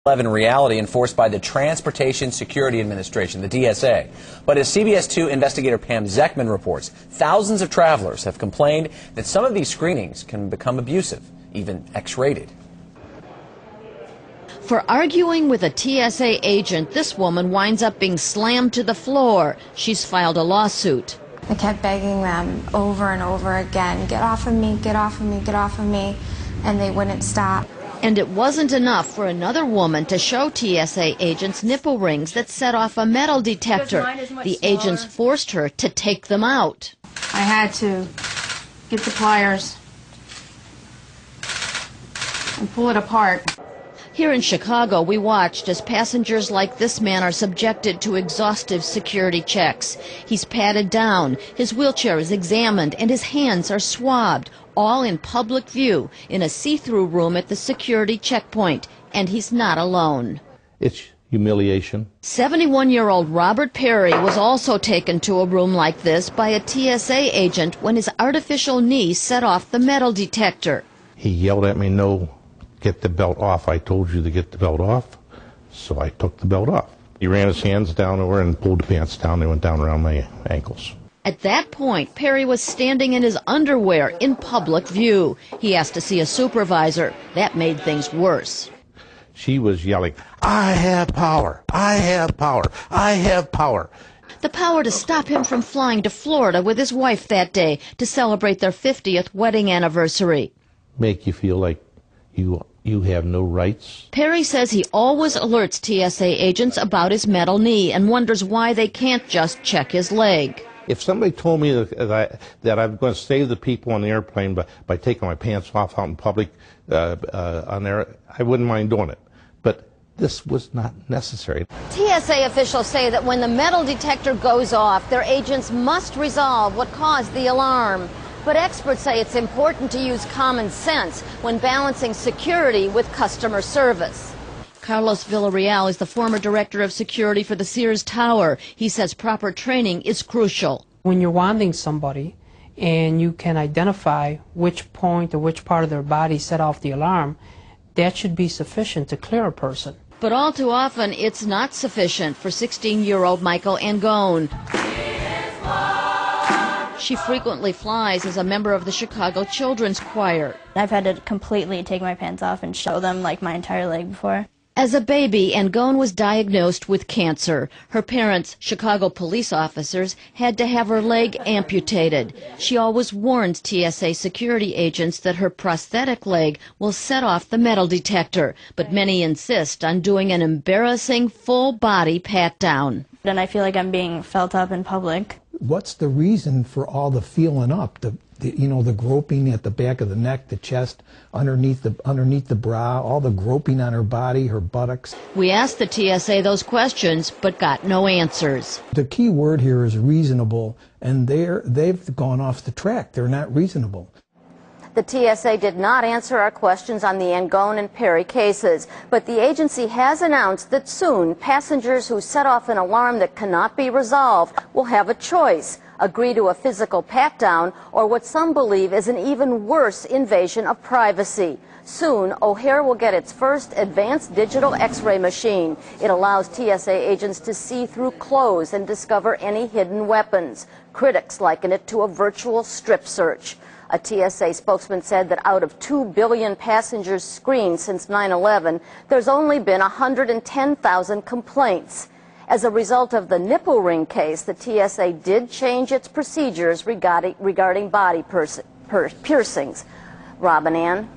11 reality enforced by the Transportation Security Administration, the TSA. But as CBS 2 investigator Pam Zeckman reports, thousands of travelers have complained that some of these screenings can become abusive, even X-rated. For arguing with a TSA agent, this woman winds up being slammed to the floor. She's filed a lawsuit. I kept begging them over and over again, get off of me, get off of me, get off of me, and they wouldn't stop. And it wasn't enough for another woman to show TSA agents nipple rings that set off a metal detector. The agents forced her to take them out. I had to get the pliers and pull it apart. Here in Chicago, we watched as passengers like this man are subjected to exhaustive security checks. He's patted down, his wheelchair is examined, and his hands are swabbed, all in public view in a see-through room at the security checkpoint. And he's not alone. It's humiliation. 71-year-old Robert Perry was also taken to a room like this by a TSA agent when his artificial knee set off the metal detector. He yelled at me, "No, get the belt off. I told you to get the belt off." So I took the belt off. He ran his hands down over and pulled the pants down. They went down around my ankles. At that point, Perry was standing in his underwear in public view. He asked to see a supervisor. That made things worse. She was yelling, "I have power, I have power, I have power." The power to stop him from flying to Florida with his wife that day to celebrate their 50th wedding anniversary. Make you feel like you have no rights. Perry says he always alerts TSA agents about his metal knee and wonders why they can't just check his leg. If somebody told me that I'm going to save the people on the airplane by taking my pants off out in public on there, I wouldn't mind doing it. But this was not necessary. TSA officials say that when the metal detector goes off, their agents must resolve what caused the alarm. But experts say it's important to use common sense when balancing security with customer service. Carlos Villarreal is the former director of security for the Sears Tower. He says proper training is crucial. When you're wanding somebody and you can identify which point or which part of their body set off the alarm, that should be sufficient to clear a person. But all too often, it's not sufficient for 16-year-old Michael Angone. She frequently flies as a member of the Chicago Children's Choir. I've had to completely take my pants off and show them like my entire leg before. As a baby, Angone was diagnosed with cancer. Her parents, Chicago police officers, had to have her leg amputated. She always warns TSA security agents that her prosthetic leg will set off the metal detector, but many insist on doing an embarrassing full-body pat-down. And I feel like I'm being felt up in public. What's the reason for all the feeling up, the groping at the back of the neck, the chest, underneath the bra, all the groping on her body, her buttocks? We asked the TSA those questions, but got no answers. The key word here is reasonable, and they've gone off the track. They're not reasonable. The TSA did not answer our questions on the Angone and Perry cases, but the agency has announced that soon passengers who set off an alarm that cannot be resolved will have a choice: agree to a physical pat-down or what some believe is an even worse invasion of privacy. Soon, O'Hare will get its first advanced digital X-ray machine. It allows TSA agents to see through clothes and discover any hidden weapons. Critics liken it to a virtual strip search. A TSA spokesman said that out of 2 billion passengers screened since 9/11, there's only been 110,000 complaints. As a result of the nipple ring case, the TSA did change its procedures regarding body piercings. Rob and Ann.